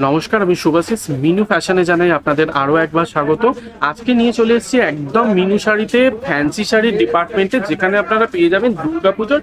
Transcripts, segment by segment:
নমস্কার, আমি শুভাশিস। মিনু ফ্যাশনে জানাই আপনাদের আরও একবার স্বাগত। আজকে নিয়ে চলে এসেছি একদম মিনু শাড়িতে, ফ্যান্সি শাড়ির ডিপার্টমেন্টে, যেখানে আপনারা পেয়ে যাবেন দুর্গাপুজোর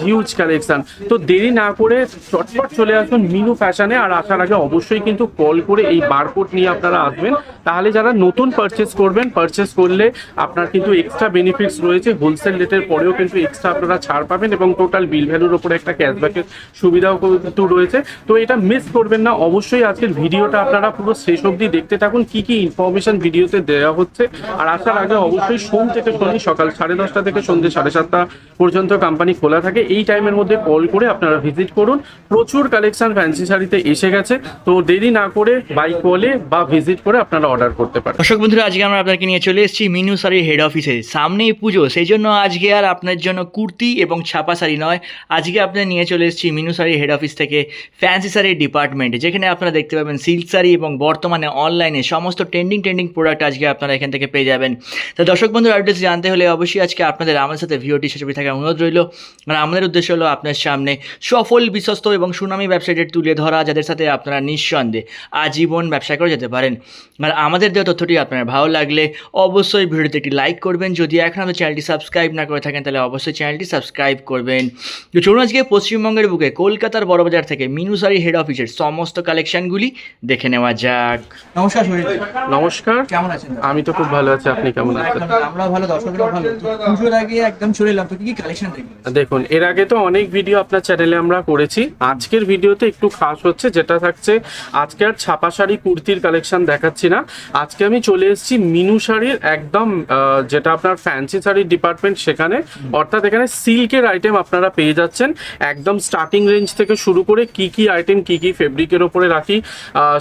হিউজ কালেকশন। তো দেরি না করে চটপট চলে আসুন মিনু ফ্যাশনে। আর আসার আগে অবশ্যই কিন্তু কল করে এই বারকোড নিয়ে আপনারা আসবেন, তাহলে যারা নতুন পারচেস করবেন, পারচেস করলে আপনার কিন্তু এক্সট্রা বেনিফিটস রয়েছে। হোলসেল রেটের পরেও কিন্তু এক্সট্রা আপনারা ছাড় পাবেন এবং টোটাল বিল ভ্যালুর ওপরে একটা ক্যাশব্যাকের সুবিধাও কিন্তু রয়েছে। তো এটা মিস করবেন না, অবশ্যই আজকের ভিডিওটা আপনারা পুরো শেষ অবধি দেখতে থাকুন, কি কি ইনফরমেশন ভিডিওতে দেওয়া হচ্ছে। আর আসার আগে অবশ্যই সোম থেকে শনি সকাল 10:30 থেকে সন্ধ্যে 7:30 পর্যন্ত কোম্পানি খোলা থাকে। এই টাইমের মধ্যে কল করে আপনারা ভিজিট করুন। প্রচুর কালেকশন ফ্যান্সি শাড়িতে এসে গেছে, তো দেরি না করে বাই কলে বা ভিজিট করে আপনারা অর্ডার করতে পারেন। দর্শক বন্ধুরা, আজকে আমরা আপনাকে নিয়ে চলে এসেছি মিনু শাড়ির হেড অফিসে। সামনেই পুজো, সেই জন্য আজকে আর আপনার জন্য কুর্তি এবং ছাপা শাড়ি নয়, আজকে আপনার নিয়ে চলে এসেছি মিনু শাড়ির হেড অফিস থেকে ফ্যান্সি শাড়ির ডিপার্টমেন্ট, যেখানে আপনারা দেখতে পাবেন সিল্ক শাড়ি এবং বর্তমানে অনলাইনে সমস্ত ট্রেন্ডিং প্রোডাক্ট আজকে আপনারা এখান থেকে পেয়ে যাবেন। তো দর্শক বন্ধুরা, অ্যাড্রেস জানতে হলে অবশ্যই আজকে আপনাদের আমাদের সাথে ভিডিওটি শেষ অবধি থাকার অনুরোধ রইল। আর আমাদের উদ্দেশ্য হলো আপনার সামনে সফল, বিশ্বস্ত এবং সুনামী ব্যবসায়ীদের তুলে ধরা, যাদের সাথে আপনারা নিঃসন্দেহে আজীবন ব্যবসা করে যেতে পারেন। আর আমাদের দেওয়া তথ্যটি আপনার ভালো লাগলে অবশ্যই ভিডিওতে একটি লাইক করবেন। যদি এখন আমাদের চ্যানেলটি সাবস্ক্রাইব না করে থাকেন, তাহলে অবশ্যই চ্যানেলটি সাবস্ক্রাইব করবেন। তো চলুন আজকে পশ্চিমবঙ্গের বুকে কলকাতার বড়বাজার থেকে মিনু শাড়ি হেড অফিসের সমস্ত কালেকশনগুলি দেখে নেওয়া যাক। নমস্কার সুনীল। নমস্কার, কেমন আছেন? আমি তো খুব ভালো আছি, আপনি কেমন আছেন? আমরা ভালো, দর্শকরা ভালো। পুজোর আগে একদম চলে এলাম, তো কি কি কালেকশন দেখবেন? দেখুন, এর আগে তো অনেক ভিডিও আপনার চ্যানেলে আমরা করেছি। আজকের ভিডিওতে একটু খাস হচ্ছে, যেটা থাকছে আজকে আর ছাপা শাড়ি কুর্তির কালেকশন দেখাচ্ছি না। আজকে আমি চলে এসেছি মিনু শাড়ির একদম যেটা আপনার ফ্যান্সি শাড়ির ডিপার্টমেন্ট, সেখানে। অর্থাৎ এখানে সিল্কের আইটেম আপনারা পেয়ে যাচ্ছেন একদম স্টার্টিং রেঞ্জ থেকে শুরু করে কি কি আইটেম, কি কি ফেব্রিকের ওপরে রাখি,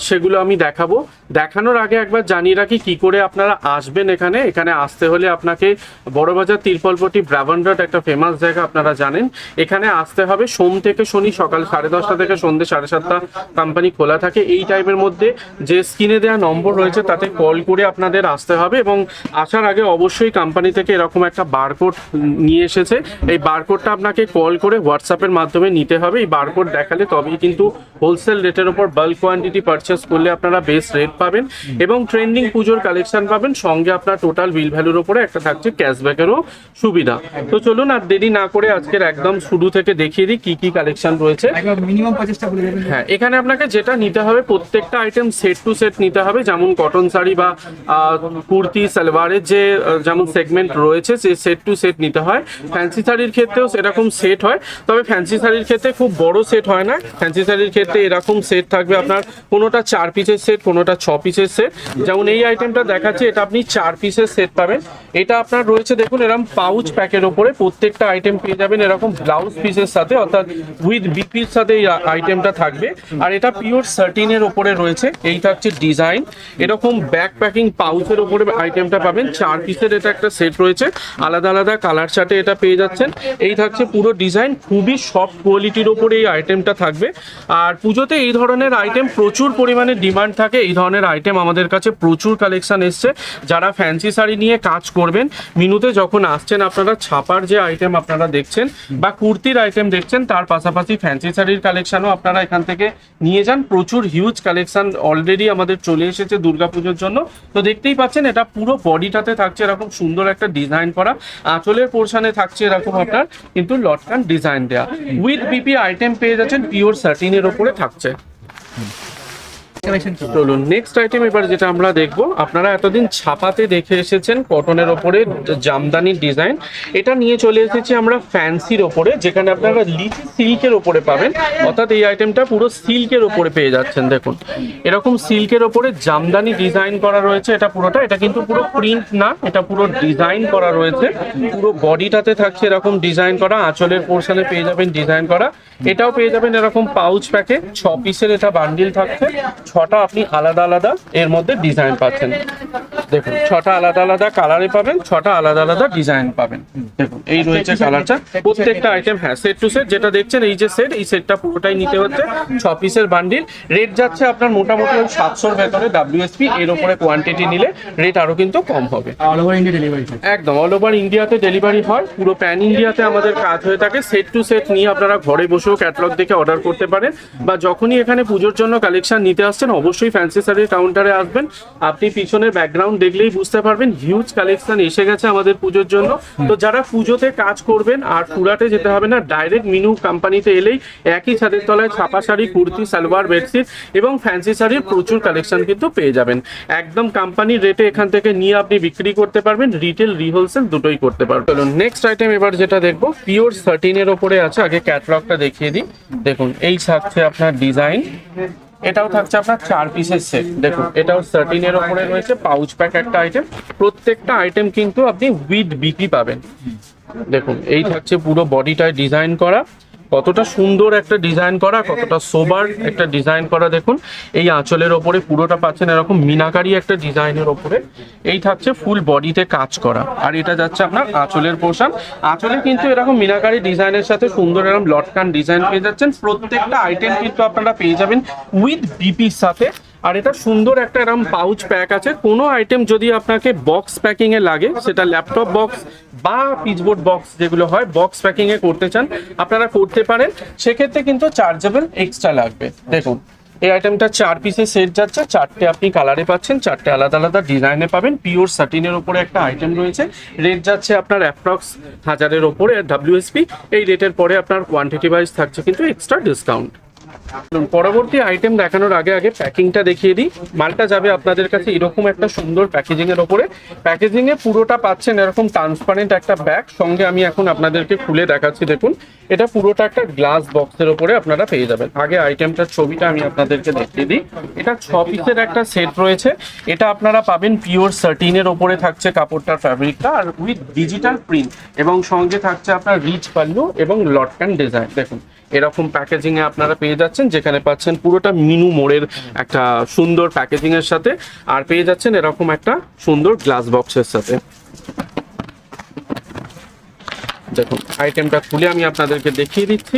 সেগুলো আমি দেখাবো। দেখানোর আগে একবার জানিয়ে রাখি কি করে আপনারা আসবেন এখানে। এখানে আসতে হলে আপনাকে বড়বাজার তিরপলপট্টি ব্রাভান্ডাট একটা ফেমাস জায়গা, আপনারা জানেন। এখানে আসতে হবে সোম থেকে শনি সকাল 10:30 থেকে সন্ধ্যে 7:30 কোম্পানি খোলা থাকে। এই টাইমের মধ্যে যে স্ক্রিনে দেওয়া নম্বর রয়েছে তাতে কল করে আপনাদের আসতে হবে। এবং আসার আগে অবশ্যই কোম্পানি থেকে এরকম একটা বারকোড নিয়ে এসেছে, এই বারকোডটা আপনাকে কল করে হোয়াটসঅ্যাপের মাধ্যমে নিতে হবে। এই বারকোড দেখালে তবেই কিন্তু হোলসেল রেটের ওপর বাল্ক কোয়ান্টিটি পারচেস করলে আপনারা বেস্ট রেট পাবেন এবং ট্রেন্ডিং পুজোর কালেকশন পাবেন। সঙ্গে আপনার টোটাল বিল ভ্যালুর ওপরে একটা থাকছে ক্যাশব্যাকেরও সুবিধা। তো চলুন আর দেরি না করে আজকের একদম শুরু থেকে দেখিয়ে দিই কি কি কালেকশন রয়েছে। একদম মিনিমাম 50টা বলে দেবেন। হ্যাঁ, এখানে আপনাকে যেটা নিতে হবে, প্রত্যেকটা আইটেম সেট টু সেট নিতে হবে। যেমন কটন শাড়ি বা কুর্তি সালোয়ারের যে যেমন সেগমেন্ট রয়েছে, সেই সেট টু সেট নিতে হয়। ফ্যান্সি শাড়ির ক্ষেত্রেও সেরকম সেট হয়, তবে ফ্যান্সি শাড়ির ক্ষেত্রে খুব বড় সেট হয় না। ফ্যান্সি শাড়ির ক্ষেত্রে এরকম সেট থাকবে আপনার, কোনোটা 4 পিসের সেট, কোনোটা 6 পিসের সেট। যেমন এই আইটেমটা দেখাচ্ছে, এটা আপনি 4 পিসের সেট পাবেন। এটা আপনার রয়েছে দেখুন এরকম পাউচ প্যাকের ওপরে, প্রত্যেকটা আইটেম পেয়ে যাবেন এরকম ব্লাউজ পিসের সাথে, অর্থাৎ উইথ বিপির সাথে এই আইটেমটা থাকবে। আর এটা পিওর সার্টিনের ওপরে রয়েছে। এই থাকছে ডিজাইন, এরকম ব্যাক প্যাকিং পাউচের ওপরে আইটেমটা পাবেন। 4 পিসের এটা একটা সেট রয়েছে, আলাদা আলাদা কালার চার্টে এটা পেয়ে যাচ্ছেন। এই থাকছে পুরো ডিজাইন, খুবই সফট কোয়ালিটির ওপরে এই আইটেমটা থাকবে। আর পুজোতে এই ধরনের আইটেম প্রচুর পরিমাণে ডিমান্ড থাকে। এই ধরনের আইটেম আমাদের কাছে প্রচুর কালেকশন এসছে। যারা ফ্যান্সি শাড়ি নিয়ে কাজ করবেন, মিনুতে যখন আসছেন আপনারা ছাপার যে আইটেম আপনারা দেখছেন বা কুর্তির আইটেম দেখছেন, তার পাশাপাশি ফ্যান্সি শাড়ির কালেকশনও আপনারা এখান থেকে নিয়ে যান। প্রচুর হিউজ কালেকশন অলরেডি আমাদের চলে এসেছে দুর্গাপুজোর জন্য। তো দেখতেই পাচ্ছেন, এটা পুরো বডিটাতে থাকছে এরকম সুন্দর একটা ডিজাইন করা, আঁচলের পোর্শনে থাকছে এরকম আপনার কিন্তু লটকান ডিজাইন দেওয়া। উইথ বিপি আইটেম পেয়ে যাচ্ছেন, পিওর সার্টিনের ওপরে থাকছে। চলুন নেক্সট আইটেম এবার যেটা আমরা দেখবো, আপনারা এতদিন ছাপাতে দেখে এসেছেন কটনের ওপরে জামদানির ডিজাইন, এটা নিয়ে চলে এসেছি আমরা ফ্যান্সির ওপরে, যেখানে আপনারা লিচি সিল্কের ওপরে পাবেন। অর্থাৎ এই আইটেমটা পুরো সিল্কের ওপরে পেয়ে যাচ্ছেন। দেখুন এরকম সিল্কের ওপরে জামদানি ডিজাইন করা রয়েছে। এটা পুরোটা, এটা কিন্তু পুরো প্রিন্ট না, এটা পুরো ডিজাইন করা রয়েছে। পুরো বডিটাতে থাকছে এরকম ডিজাইন করা, আঁচলের পোর্শনে পেয়ে যাবেন ডিজাইন করা। এটাও পেয়ে যাবেন এরকম পাউচ প্যাকে, 6 পিসের এটা বান্ডিল থাকছে। 6টা আপনি আলাদা আলাদা এর মধ্যে ডিজাইন পাচ্ছেন। দেখুন 6টা আলাদা আলাদা কালারে পাবেন, 6টা আলাদা আলাদা ডিজাইন পাবেন। দেখুন এই রয়েছে কালারটা, প্রত্যেকটা আইটেম হ্যাঁ সেট টু সেট যেটা দেখছেন এই যে সেট, এই সেটটা পুরোটাই নিতে হচ্ছে 6 পিসের বান্ডিল। রেট যাচ্ছে আপনার মোটামুটি ওই 700-র ভেতরে WSP, এর উপরে কোয়ান্টিটি নিলে রেট আরো কিন্তু কম হবে। All over India delivery. একদম অল ওভার ইন্ডিয়াতে ডেলিভারি হয়, পুরো প্যান ইন্ডিয়াতে আমাদের কাজ হয়ে থাকে। সেট টু সেট নিয়ে আপনারা ঘরে বসেও ক্যাটালগ দেখে অর্ডার করতে পারেন, বা যখনই এখানে পুজোর জন্য কালেকশন নিতে আসছেন অবশ্যই ফ্যান্সি শাড়ির কাউন্টারে আসবেন। আপনি পিছনের ব্যাকগ্রাউন্ড দেখলেই বুঝতে পারবেন হিউজ কালেকশন এসে গেছে আমাদের পুজোর জন্য। তো যারা পুজোতে কাজ করবেন আর সুরাটে যেতে হবে না, ডাইরেক্ট মিনু কোম্পানিতে এলেই একই ছাদের তলায় ছাপা শাড়ি, কুর্তি, সালোয়ার, বেডশিট এবং ফ্যান্সি শাড়ির প্রচুর কালেকশন কিন্তু পেয়ে যাবেন। একদম কোম্পানির রেটে এখান থেকে নিয়ে আপনি বিক্রি করতে পারবেন, রিটেল রিহোলসেল দুটোই করতে পারবেন। চলুন নেক্সট আইটেম এবার যেটা দেখবো পিওর সার্টিনের ওপরে আছে। আগে ক্যাটালগটা দেখিয়ে দিই। দেখুন এই থাকছে আপনার ডিজাইন, এটাও থাকছে আপনার 4 পিসের সেট। দেখুন এটাও সার্টিনের ওপরে রয়েছে, পাউচ প্যাক একটা আইটেম। প্রত্যেকটা আইটেম কিন্তু আপনি উইথ বিপি পাবেন। দেখুন এই থাকছে পুরো বডিটায় ডিজাইন করা, কতটা সুন্দর একটা ডিজাইন করা, কতটা সোবার একটা ডিজাইন করা। দেখুন এই আঁচলের ওপরে পুরোটা পাচ্ছেন এরকম মিনাকারি একটা ডিজাইনের ওপরে। এই থাকছে ফুল বডিতে কাজ করা, আর এটা যাচ্ছে আপনার আঁচলের পোর্শন। আঁচলে কিন্তু এরকম মিনাকারি ডিজাইনের সাথে সুন্দর এরকম লটকান ডিজাইন পেয়ে যাচ্ছেন। প্রত্যেকটা আইটেম কিন্তু আপনারা পেয়ে যাবেন উইথ বিপির সাথে। আর এটা সুন্দর একটা এরকম পাউচ প্যাক আছে। কোনো আইটেম যদি আপনাকে বক্স প্যাকিং এ লাগে, সেটা ল্যাপটপ বক্স বা পিচবোর্ড বক্স যেগুলো হয় বক্স প্যাকিং এ করতে চান আপনারা করতে পারেন, সেক্ষেত্রে কিন্তু চার্জেবল এক্সট্রা লাগবে। দেখুন এই আইটেমটা 4 পিসের সেট যাচ্ছে, 4টে আপনি কালারে পাচ্ছেন, 4টে আলাদা আলাদা ডিজাইনে পাবেন। পিওর সাটিনের উপরে একটা আইটেম রয়েছে, রেট যাচ্ছে আপনার অ্যাপ্রক্স 1000-এর ওপরে WSP। এই রেটের পরে আপনার কোয়ান্টিটি ওয়াইজ থাকছে কিন্তু এক্সট্রা ডিসকাউন্ট। পরবর্তী আইটেম দেখানোর আগে প্যাকিংটা দেখিয়ে দিই। মালটা যাবে আপনাদের কাছে এরকম একটা সুন্দর প্যাকেজিং এর ওপরে। প্যাকেজিং এ পুরোটা পাচ্ছেন এরকম ট্রান্সপারেন্ট একটা ব্যাগ সঙ্গে। আমি এখন আপনাদেরকে খুলে দেখাচ্ছি। দেখুন এটা পুরোটা একটা গ্লাস বক্সের ওপরে আপনারা পেয়ে যাবেন। আগে আইটেমটার ছবিটা আমি আপনাদেরকে দেখিয়ে দিই। এটা 6 পিসের একটা সেট রয়েছে। এটা আপনারা পাবেন পিওর সার্টিনের ওপরে থাকছে কাপড়টার ফ্যাব্রিকটা, আর উইথ ডিজিটাল প্রিন্ট, এবং সঙ্গে থাকছে আপনার রিচ পাল্লু এবং লটকান ডিজাইন। দেখুন এরকম প্যাকেজিং এ আপনারা পেয়ে যাচ্ছেন, যেখানে পাচ্ছেন পুরোটা মিনু মোড়ের একটা সুন্দর প্যাকেজিং এর সাথে, আর পেয়ে যাচ্ছেন এরকম একটা সুন্দর গ্লাস বক্সের সাথে। দেখুন আইটেমটা খুলে আমি আপনাদেরকে দেখিয়ে দিচ্ছি।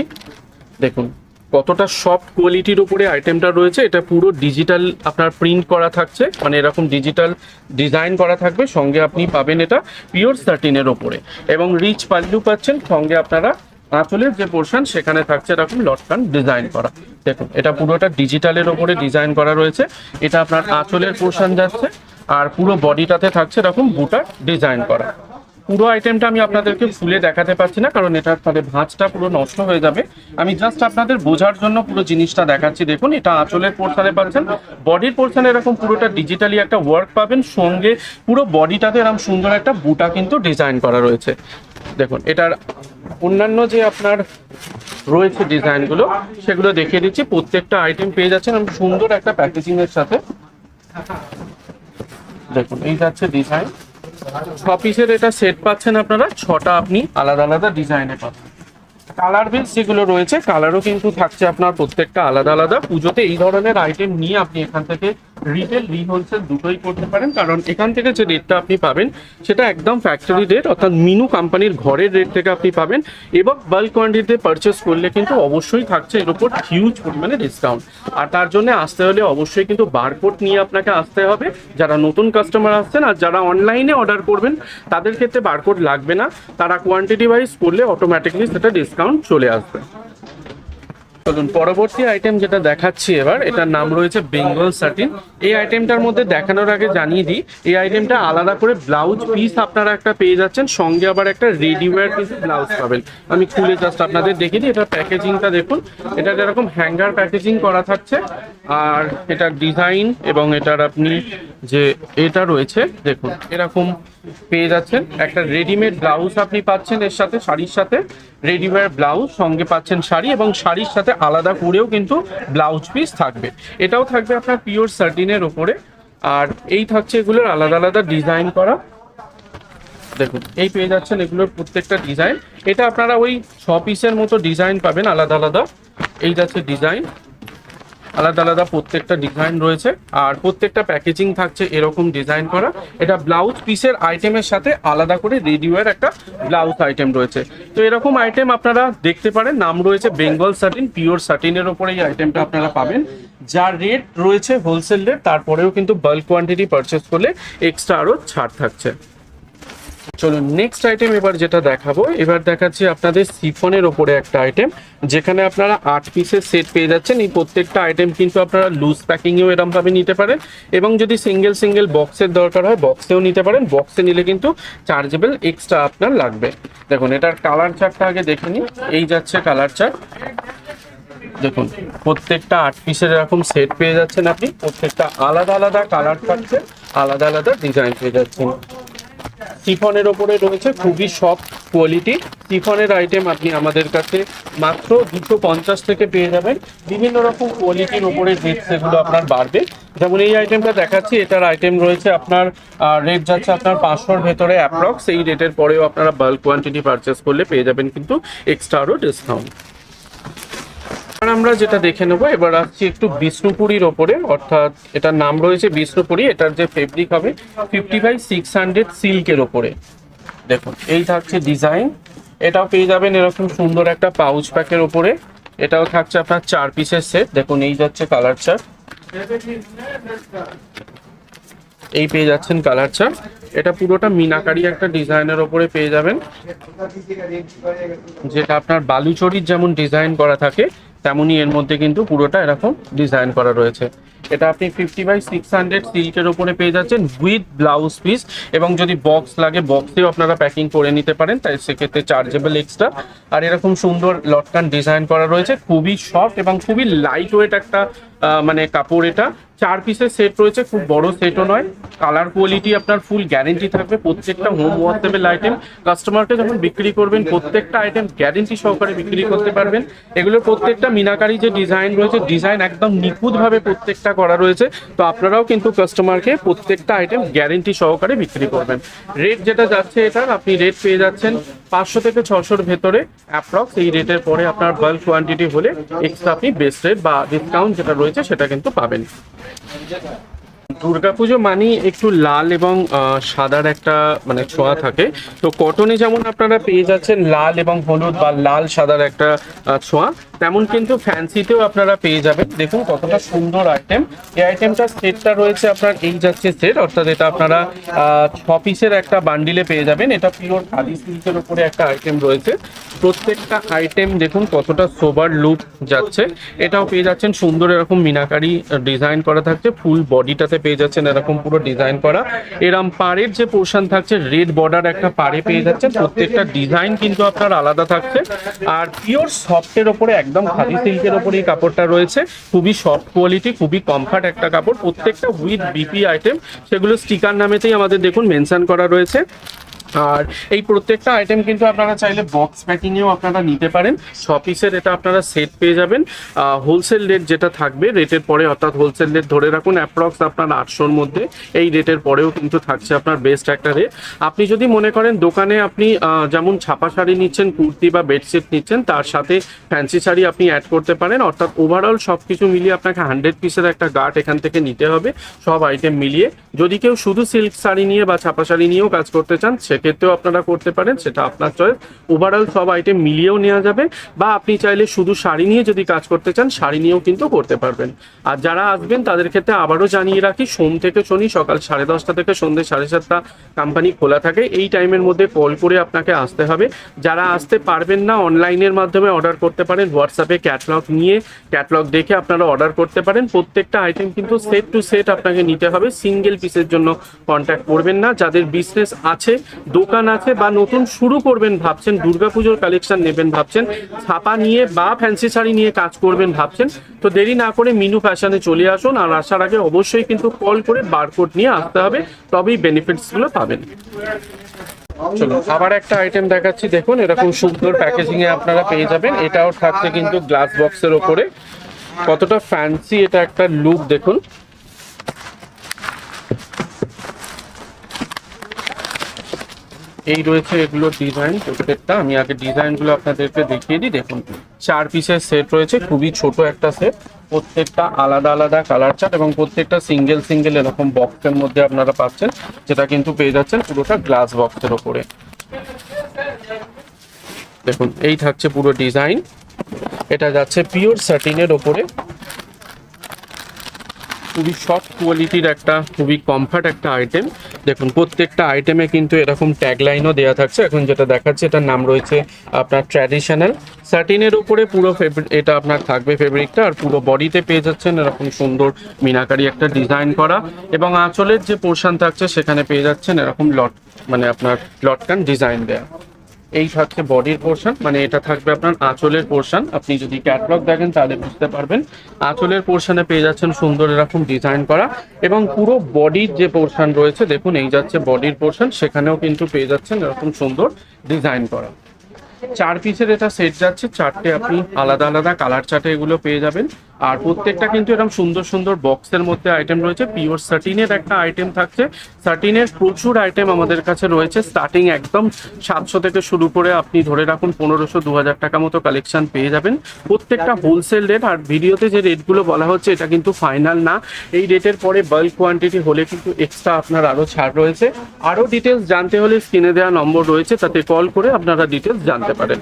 দেখুন কতটা সফট কোয়ালিটির উপরে আইটেমটা রয়েছে। এটা পুরো ডিজিটাল আপনার প্রিন্ট করা থাকছে, মানে এরকম ডিজিটাল ডিজাইন করা থাকবে। সঙ্গে আপনি পাবেন এটা পিওর সার্টিনের ওপরে, এবং রিচ পাল্লু পাচ্ছেন। সঙ্গে আপনারা আঁচলের যে পোর্শন সেখানে থাকছে এরকম লটকান ডিজাইন করা। দেখুন এটা পুরোটা ডিজিটালের ওপরে ডিজাইন করা রয়েছে। এটা আপনার আঁচলের পোর্শন যাচ্ছে, আর পুরো বডিটাতে থাকছে এরকম বুটার ডিজাইন করা। পুরো আইটেমটা আমি আপনাদেরকে ফুলে দেখাতে পারছি না, কারণ এটার তাহলে ভাঁজটা পুরো নষ্ট হয়ে যাবে। আমি জাস্ট আপনাদের বোঝার জন্য পুরো জিনিসটা দেখাচ্ছি। দেখুন এটা আঁচলের পোর্শনে পাচ্ছেন, বডির পোর্শনে এরকম পুরোটা ডিজিটালি একটা ওয়ার্ক পাবেন। সঙ্গে পুরো বডিটাতে এরকম সুন্দর একটা বুটা কিন্তু ডিজাইন করা রয়েছে। দেখুন এটার অন্যান্য যে আপনার রয়েছে ডিজাইনগুলো সেগুলো দেখিয়ে দিচ্ছি। প্রত্যেকটা আইটেম পেয়ে যাচ্ছেন আমি সুন্দর একটা প্যাকেজিং এর সাথে। দেখুন এই যাচ্ছে ডিজাইন, 6 পিসের এটা সেট পাচ্ছেন আপনারা, 6টা আপনি আলাদা আলাদা ডিজাইনে পাবেন। কালার বেস যেগুলো রয়েছে কালারও কিন্তু থাকছে আপনার প্রত্যেকটা আলাদা আলাদা। পুজোতে এই ধরনের আইটেম নিয়ে আপনি এখান থেকে রিটেল রিহোলসেল দুটোই করতে পারেন, কারণ এখান থেকে যে রেটটা আপনি পাবেন সেটা একদম ফ্যাক্টরি রেট, অর্থাৎ মিনু কোম্পানির ঘরের রেট থেকে আপনি পাবেন। এবং বাল্ক কোয়ান্টিটিতে পারচেস করলে কিন্তু অবশ্যই থাকছে এর উপর হিউজ পরিমাণে ডিসকাউন্ট। আর তার জন্য আসতে হলে অবশ্যই কিন্তু বারকোড নিয়ে আপনাকে আসতে হবে, যারা নতুন কাস্টমার আসছেন। আর যারা অনলাইনে অর্ডার করবেন তাদের ক্ষেত্রে বারকোড লাগবে না, তারা কোয়ান্টিটি ওয়াইজ করলে অটোমেটিকলি সেটা ডিসকাউন্ট চলে আসবে। চলুন পরবর্তী আইটেম যেটা দেখাচ্ছি এবার, এটার নাম রয়েছে বেঙ্গল সাটিন। এই আইটেমটার মধ্যে দেখানোর আগে জানিয়ে দিই, এই আইটেমটা আলাদা করে ব্লাউজ পিস আপনারা একটা পেয়ে যাচ্ছেন, সঙ্গে আবার একটা রেডিওয়্যার পিস ব্লাউজ পাবেন। আমি খুলে জাস্ট আপনাদের দেখিয়ে দিই। এটার প্যাকেজিংটা দেখুন, এটা এরকম হ্যাঙ্গার প্যাকেজিং করা থাকছে। আর এটার ডিজাইন এবং এটার আপনি যে এটা রয়েছে দেখুন এরকম পেয়ে যাচ্ছেন। একটা রেডিমেড ব্লাউজ আপনি পাচ্ছেন এর সাথে, শাড়ির সাথে রেডিওয়্যার ব্লাউজ, সঙ্গে পাচ্ছেন শাড়ি, এবং শাড়ির সাথে আলাদা করেও কিন্তু ব্লাউজ পিস থাকবে। এটাও থাকবে আপনার পিওর সার্টিনের ওপরে। আর এই থাকছে এগুলোর আলাদা আলাদা ডিজাইন করা। দেখুন এই পেয়ে যাচ্ছেন এগুলোর প্রত্যেকটা ডিজাইন। এটা আপনারা ওই 6 পিসের মতো ডিজাইন পাবেন আলাদা আলাদা। এই যাচ্ছে ডিজাইন, আলাদা আলাদা প্রত্যেকটা ডিজাইন রয়েছে, আর প্রত্যেকটা প্যাকেজিং থাকছে এরকম ডিজাইন করা। এটা ব্লাউজ পিসের আইটেমের সাথে আলাদা করে রেডিওয়ের একটা ব্লাউজ আইটেম রয়েছে। তো এরকম আইটেম আপনারা দেখতে পারেন, নাম রয়েছে বেঙ্গল সাটিন, পিওর সাটিনের ওপরে এই আইটেমটা আপনারা পাবেন, যার রেট রয়েছে হোলসেল রেট, তারপরেও কিন্তু বাল্ক কোয়ান্টিটি পারচেস করলে এক্সট্রা আরও ছাড় থাকছে। চলুন নেক্সট আইটেম এবার যেটা দেখাবো, এবার দেখাচ্ছি আপনাদের সিফনের ওপরে একটা আইটেম, যেখানে আপনারা 8 পিসের সেট পেয়ে যাচ্ছেন। এই প্রত্যেকটা আইটেম কিন্তু আপনারা লুজ প্যাকিংয়েও এরমভাবে নিতে পারেন, এবং যদি সিঙ্গেল সিঙ্গেল বক্সের দরকার হয় বক্সেও নিতে পারেন। বক্সে নিলে কিন্তু চার্জেবল এক্সট্রা আপনার লাগবে। দেখুন এটার কালার চার্টটা আগে দেখে নিন, এই যাচ্ছে কালার চার্ট। দেখুন প্রত্যেকটা 8 পিসের এরকম সেট পেয়ে যাচ্ছেন আপনি, প্রত্যেকটা আলাদা আলাদা কালার থাকছে, আলাদা আলাদা ডিজাইন পেয়ে যাচ্ছেন। সিফনের ওপরে রয়েছে খুবই সফট কোয়ালিটি সিফনের আইটেম, আপনি আমাদের কাছে মাত্র 250 থেকে পেয়ে যাবেন। বিভিন্ন রকম কোয়ালিটির ওপরে রেট সেগুলো আপনার বাড়বে। যেমন এই আইটেমটা দেখাচ্ছি, এটার আইটেম রয়েছে আপনার রেট যাচ্ছে আপনার 500-র ভেতরে অ্যাপ্রক্স। এই রেটের পরেও আপনারা বাল্ক কোয়ান্টিটি পারচেস করলে পেয়ে যাবেন কিন্তু এক্সট্রা আরও ডিসকাউন্ট। আমরা যেটা দেখে নেবো, এবার আসছি একটু বিষ্ণুপুরীর ওপরে, অর্থাৎ এটার নাম রয়েছে বিষ্ণুপুরী। এটার যে ফেব্রিক হবে 50/600 সিল্কের ওপরে। দেখুন এই থাকছে ডিজাইন, এটাও পেয়ে যাবেন এরকম সুন্দর একটা পাউচ প্যাকের ওপরে। এটাও থাকছে আপনার 4 পিসের সেট। দেখুন এই যাচ্ছে কালার চার্ট, এই পেয়ে যাচ্ছেন কালার চার্ট। এটা পুরোটা মিনাকারি একটা ডিজাইনের ওপরে পেয়ে যাবেন, যেটা আপনার বালুচরির যেমন ডিজাইন করা থাকে তেমনই এর মধ্যে কিন্তু পুরোটা এরকম ডিজাইন করা রয়েছে। এটা আপনি 50/600 সিল্কের ওপরে পেয়ে যাচ্ছেন উইথ ব্লাউজ পিস, এবং যদি বক্স লাগে বক্সেও আপনারা প্যাকিং করে নিতে পারেন, তাই সেক্ষেত্রে চার্জেবল এক্সট্রা। আর এরকম সুন্দর লটকান ডিজাইন করা রয়েছে, খুবই সফট এবং খুবই লাইট ওয়েট একটা মানে কাপড়। এটা 4 পিসের সেট রয়েছে, খুব বড় সেটও নয়। কালার কোয়ালিটি আপনার ফুল গ্যারেন্টি থাকবে। প্রত্যেকটা হোম ওয়াশেবল আইটেম, কাস্টমারকে যখন বিক্রি করবেন প্রত্যেকটা আইটেম গ্যারেন্টি সহকারে বিক্রি করতে পারবেন। এগুলোর প্রত্যেকটা মিনাকারি যে ডিজাইন রয়েছে, ডিজাইন একদম নিখুঁতভাবে প্রত্যেকটা করা রয়েছে। তো আপনারাও কিন্তু কাস্টমারকে প্রত্যেকটা আইটেম গ্যারেন্টি সহকারে বিক্রি করবেন। রেট যেটা যাচ্ছে এটার, আপনি রেট পেয়ে যাচ্ছেন 500 থেকে 600-র ভেতরে অ্যাপ্রক্স। এই রেটের পরে আপনার বাল্ক কোয়ান্টিটি হলে এক্সট্রা আপনি বেস্ট রেট বা ডিসকাউন্ট যেটা রয়েছে সেটা কিন্তু পাবেন। দুর্গাপুজো মানেই একটু লাল এবং সাদার একটা মানে ছোঁয়া থাকে। তো কটনে যেমন আপনারা পেয়ে যাচ্ছেন লাল এবং হলুদ বা লাল সাদার একটা ছোঁয়া, তেমন কিন্তু ফ্যান্সিতেও আপনারা পেয়ে যাবেন। দেখুন কতটা সুন্দর আইটেম। এই আইটেমটা সেটটা রয়েছে আপনার এই যাচ্ছে সেট, অর্থাৎ এটা আপনারা 6 পিসের একটা বান্ডিলে পেয়ে যাবেন। এটা পিওর খাদি সিল্কের উপরে একটা আইটেম রয়েছে। প্রত্যেকটা আইটেম দেখুন কতটা সোবার লুক যাচ্ছে। এটাও পেয়ে যাচ্ছেন সুন্দর এরকম মিনাকারি ডিজাইন করা থাকছে, ফুল বডিটাতে পেয়ে যাচ্ছেন এরকম পুরো ডিজাইন করা। এরম পাড়ের যে পোর্শন থাকছে রেড বর্ডার একটা পাড়ে পেয়ে যাচ্ছেন। প্রত্যেকটা ডিজাইন কিন্তু আপনার আলাদা থাকছে। আর পিওর সফটের ওপরে একদম খাদি সিল্কের ওপরে এই কাপড়টা রয়েছে, খুবই সফট কোয়ালিটি, খুবই কমফর্ট একটা কাপড়। প্রত্যেকটা উইথ বিপি আইটেম, সেগুলো স্টিকার নামেতেই আমাদের দেখুন মেনশন করা রয়েছে। আর এই প্রত্যেকটা আইটেম কিন্তু আপনারা চাইলে বক্স প্যাকিংয়েও আপনারা নিতে পারেন। 6 পিসের এটা আপনারা সেট পেয়ে যাবেন। হোলসেল রেট যেটা থাকবে রেটের পরে, অর্থাৎ হোলসেল রেট ধরে রাখুন অ্যাপ্রক্স আপনার 800-র মধ্যে। এই রেটের পরেও কিন্তু থাকছে আপনার বেস্ট একটা রেট। আপনি যদি মনে করেন দোকানে আপনি যেমন ছাপা শাড়ি নিচ্ছেন, কুর্তি বা বেডশিট নিচ্ছেন, তার সাথে ফ্যান্সি শাড়ি আপনি অ্যাড করতে পারেন। অর্থাৎ ওভারঅল সব কিছু মিলিয়ে আপনাকে 100 পিসের একটা গার্ড এখান থেকে নিতে হবে, সব আইটেম মিলিয়ে। যদি কেউ শুধু সিল্ক শাড়ি নিয়ে বা ছাপা শাড়ি নিয়েও কাজ করতে চান সেক্ষেত্রেও আপনারা করতে পারেন, সেটা আপনার চয়েস। ওভারঅল সব আইটেম মিলিয়েও নেওয়া যাবে, বা আপনি চাইলে শুধু শাড়ি নিয়ে যদি কাজ করতে চান শাড়ি নিয়েও কিন্তু করতে পারবেন। আর যারা আসবেন তাদের ক্ষেত্রে আবারও জানিয়ে রাখি, সোম থেকে শনি সকাল 10:30 থেকে সন্ধ্যে 7:30 কোম্পানি খোলা থাকে। এই টাইমের মধ্যে কল করে আপনাকে আসতে হবে। যারা আসতে পারবেন না অনলাইনের মাধ্যমে অর্ডার করতে পারেন, হোয়াটসঅ্যাপে ক্যাটালগ নিয়ে ক্যাটালগ দেখে আপনারা অর্ডার করতে পারেন। প্রত্যেকটা আইটেম কিন্তু সেট টু সেট আপনাকে নিতে হবে, সিঙ্গেল পিসের জন্য কন্ট্যাক্ট করবেন না। যাদের বিজনেস আছে, দোকান আছে, বা নতুন শুরু করবেন ভাবছেন, দুর্গাপুজোর কালেকশন নেবেন ভাবছেন, ছাপা নিয়ে বা ফ্যান্সি শাড়ি নিয়ে কাজ করবেন ভাবছেন, তো দেরি না করে মিনু ফ্যাশনে চলে আসুন। আর আসার আগে অবশ্যই কিন্তু কল করে বারকোড নিয়ে আসতে হবে, তবেই বেনিফিটসগুলো পাবেন। চলো আবার একটা আইটেম দেখাচ্ছি। দেখুন এরকম সুন্দর প্যাকেজিং এ আপনারা পেয়ে যাবেন। এটাও থাকছে কিন্তু গ্লাস বক্সের ওপরে। কতটা ফ্যান্সি এটা একটা লুক দেখুন। এই রয়েছে এগুলোর ডিজাইন প্রত্যেকটা। আমি আগে ডিজাইনগুলো আপনাদেরকে দেখিয়ে দিই। দেখুন 4 পিসের সেট রয়েছে, খুবই ছোট একটা সেট, প্রত্যেকটা আলাদা আলাদা কালার চার্ট এবং প্রত্যেকটা সিঙ্গেল সিঙ্গেল এরকম বক্সের মধ্যে আপনারা পাচ্ছেন, যেটা কিন্তু পেয়ে যাচ্ছেন পুরোটা গ্লাস বক্সের ওপরে। দেখুন এই থাকছে পুরো ডিজাইন, এটা যাচ্ছে পিওর স্যাটিনের ওপরে, খুবই সফট কোয়ালিটির একটা, খুবই কমফর্ট একটা আইটেম। দেখুন প্রত্যেকটা আইটেমে কিন্তু এরকম ট্যাগলাইনও দেওয়া থাকছে। এখন যেটা দেখাচ্ছে এটার নাম রয়েছে আপনার ট্র্যাডিশনাল স্যাটিনের উপরে পুরো এটা আপনার থাকবে ফেব্রিকটা, আর পুরো বডিতে পেয়ে যাচ্ছেন এরকম সুন্দর মিনাকারি একটা ডিজাইন করা, এবং আঁচলের যে পোর্শন থাকছে সেখানে পেয়ে যাচ্ছেন এরকম মানে আপনার লটকান ডিজাইন দেয়া। এই থাকছে বডির পোর্শন, মানে এটা থাকবে আপনার আঁচলের পোর্শন। আপনি যদি ক্যাটলগ দেখেন তাহলে বুঝতে পারবেন আঁচলের পোর্শনে পেয়ে যাচ্ছেন সুন্দর এরকম ডিজাইন করা, এবং পুরো বডির যে পোর্শন রয়েছে দেখুন এই যাচ্ছে বডির পোর্শন, সেখানেও কিন্তু পেয়ে যাচ্ছেন এরকম সুন্দর ডিজাইন করা। 4 পিসের এটা সেট যাচ্ছে, 4টে আপনি আলাদা আলাদা কালার চার্টে এগুলো পেয়ে যাবেন। আর প্রত্যেকটা কিন্তু এরকম সুন্দর সুন্দর বক্সের মধ্যে আইটেম রয়েছে। পিওর সাটিনের একটা আইটেম থাকছে, সাটিনের প্রচুর আইটেম আমাদের কাছে রয়েছে, স্টার্টিং একদম 700 থেকে শুরু করে আপনি ধরে রাখুন 1500-2000 টাকা মতো কালেকশন পেয়ে যাবেন। প্রত্যেকটা হোলসেল রেট, আর ভিডিওতে যে রেটগুলো বলা হচ্ছে এটা কিন্তু ফাইনাল না, এই রেটের পরে বাল্ক কোয়ান্টিটি হলে কিন্তু এক্সট্রা আপনার আরও ছাড় রয়েছে। আরও ডিটেলস জানতে হলে স্ক্রিনে দেওয়া নম্বর রয়েছে, তাতে কল করে আপনারা ডিটেলস জানতে পারেন।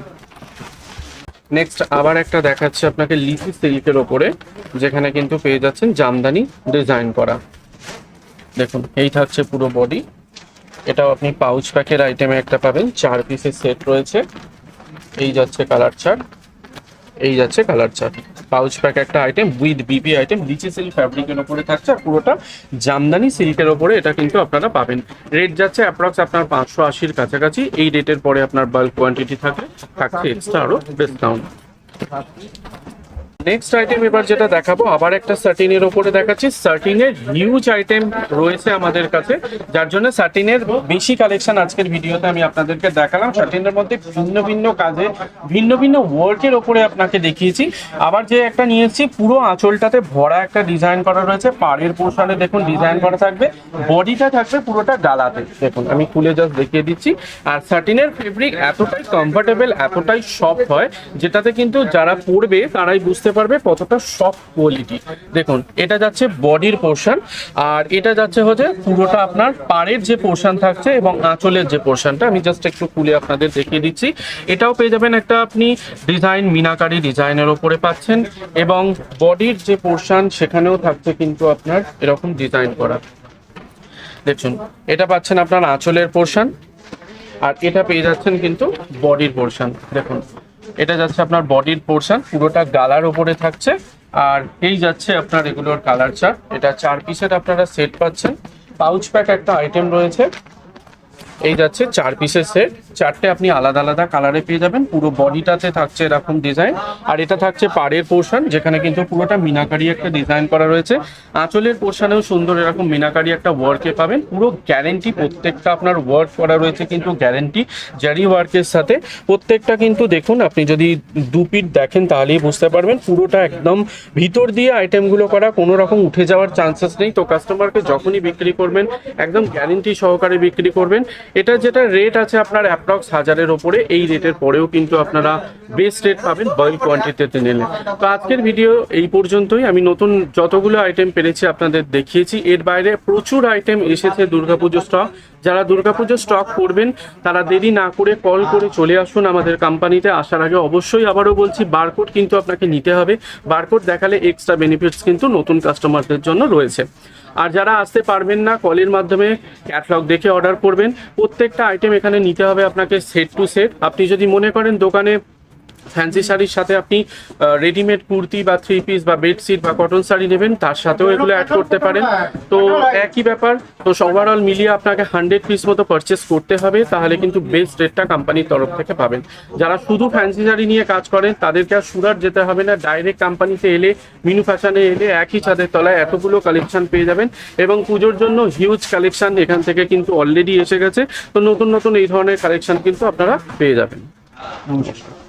নেক্সট আবার একটা দেখাচ্ছে আপনাকে লিচি সিল্কের ওপরে, যেখানে কিন্তু পেয়ে যাচ্ছেন জামদানি ডিজাইন করা। দেখুন এই থাকছে পুরো বডি, এটাও আপনি পাউচ প্যাকের আইটেমে একটা পাবেন। 4 পিসের সেট রয়েছে, এই যাচ্ছে কালার চার্ট, এই যাচ্ছে কালার চার্ট, পাউচ প্যাক একটা item with BP item, lychee silk ফ্যাব্রিকের ওপরে থাকছে, আর পুরোটা জামদানি সিল্কের ওপরে এটা কিন্তু আপনারা পাবেন। রেট যাচ্ছে অ্যাপ্রক্স আপনার 580-র কাছাকাছি। এই রেটের পরে আপনার বাল্ক কোয়ান্টিটি থাকছে এক্সট্রা আরও ডিসকাউন্ট। নেক্সট আইটেম এবার যেটা দেখাবো আবার একটা সার্টিনের ওপরে দেখাচ্ছি। সার্টিনের হিউজ আইটেম রয়েছে আমাদের কাছে, যার জন্য সার্টিনের বেশি কালেকশন আজকের ভিডিওতে আমি আপনাদেরকে দেখালাম। সার্টিনের মধ্যে ভিন্ন ভিন্ন কাজে ভিন্ন ভিন্ন ওয়ার্কের ওপরে আপনাকে দেখিয়েছি। আবার যে একটা নিয়েছি পুরো আঁচলটাতে ভরা একটা ডিজাইন করা রয়েছে, পাড়ের পোর্শনে দেখুন ডিজাইন করা থাকবে, বডিটা থাকবে পুরোটা গালাতে। দেখুন আমি খুলে জাস্ট দেখিয়ে দিচ্ছি। আর সার্টিনের ফেব্রিক এতটাই কমফোর্টেবল, এতটাই সফট হয়, যেটাতে কিন্তু যারা পরবে তারাই বুঝতে পারবে কতটা সফট কোয়ালিটি। দেখুন এটা যাচ্ছে বডির পোর্শন, আর এটা যাচ্ছে হচ্ছে পুরোটা আপনার পাড়ের যে পোর্শন থাকছে এবং আঁচলের যে পোর্শনটা। আমি জাস্ট একটু খুলে আপনাদের দেখিয়ে দিচ্ছি। এটাও পেয়ে যাবেন একটা আপনি ডিজাইন, মিনাকারি ডিজাইনের ওপরে পাচ্ছেন, এবং বডির যে পোর্শন সেখানেও থাকছে কিন্তু আপনার এরকম ডিজাইন করা। দেখুন এটা পাচ্ছেন আপনার আঁচলের পোর্শন, আর এটা পেয়ে যাচ্ছেন কিন্তু বডির পোর্শন। দেখুন এটা যাচ্ছে আপনার বডির পোর্শন, পুরোটা গালার ওপরে থাকছে, আর এই যাচ্ছে আপনার এগুলোর কালার চার্ট। এটা 4 পিসের আপনারা সেট পাচ্ছেন, পাউচ প্যাক একটা আইটেম রয়েছে, এই যাচ্ছে 4 পিসের সেট, 4টে আপনি আলাদা আলাদা কালারে পেয়ে যাবেন। পুরো বডিটাতে থাকছে এরকম ডিজাইন, আর এটা থাকছে পাড়ের পোর্শন, যেখানে কিন্তু পুরোটা মিনাকারি একটা ডিজাইন করা রয়েছে। আঁচলের পোর্শনেও সুন্দর এরকম মিনাকারি একটা ওয়ার্কে পাবেন, পুরো গ্যারেন্টি, প্রত্যেকটা আপনার ওয়ার্ক করা রয়েছে কিন্তু গ্যারেন্টি জারি ওয়ার্কের সাথে। প্রত্যেকটা কিন্তু দেখুন আপনি যদি 2 পিট দেখেন তাহলেই বুঝতে পারবেন, পুরোটা একদম ভিতর দিয়ে আইটেমগুলো করা, কোনো রকম উঠে যাওয়ার চান্সেস নেই। তো কাস্টমারকে যখনই বিক্রি করবেন একদম গ্যারেন্টি সহকারে বিক্রি করবেন। এটা যেটা রেট আছে আপনার অ্যাপ্রক্স 1000-এর ওপরে, এই রেটের পরেও কিন্তু আপনারা বেস্ট রেট পাবেন বাল্ক কোয়ান্টিটিতে নিলে। তো আজকের ভিডিও এই পর্যন্তই। আমি নতুন যতগুলো আইটেম পেরেছি আপনাদের দেখিয়েছি, এর বাইরে প্রচুর আইটেম এসেছে দুর্গাপুজো স্টক। যারা দুর্গাপুজো স্টক করবেন তারা দেরি না করে কল করে চলে আসুন আমাদের কোম্পানিতে। আসার আগে অবশ্যই আবারও বলছি, বারকোড কিন্তু আপনাকে নিতে হবে, বারকোড দেখালে এক্সট্রা বেনিফিটস কিন্তু নতুন কাস্টমারদের জন্য রয়েছে। আর যারা আসতে পারবেন না, কলের মাধ্যমে ক্যাটালগ দেখে অর্ডার করবেন। প্রত্যেকটা আইটেম এখানে নিতে হবে আপনাকে সেট টু সেট। আপনি যদি মনে করেন দোকানে ফ্যান্সি শাড়ির সাথে আপনি রেডিমেড কুর্তি বা 3 পিস বা বেডশিট বা কটন শাড়ি নেবেন, তার সাথেও এগুলো অ্যাড করতে পারেন। তো একই ব্যাপার। তো ওভারঅল মিলিয়ে আপনাকে 100 পিস মতো পারচেস করতে হবে, তাহলে কিন্তু বেস্ট রেটটা কোম্পানির তরফ থেকে পাবেন। যারা শুধু ফ্যান্সি শাড়ি নিয়ে কাজ করেন তাদেরকে আর সুরাট যেতে হবে না, ডাইরেক্ট কোম্পানিতে এলে, মিনু ফ্যাশনে এলে একই ছাদের তলায় এতগুলো কালেকশন পেয়ে যাবেন। এবং পুজোর জন্য হিউজ কালেকশন এখান থেকে কিন্তু অলরেডি এসে গেছে। তো নতুন নতুন এই ধরনের কালেকশন কিন্তু আপনারা পেয়ে যাবেন। নমস্কার।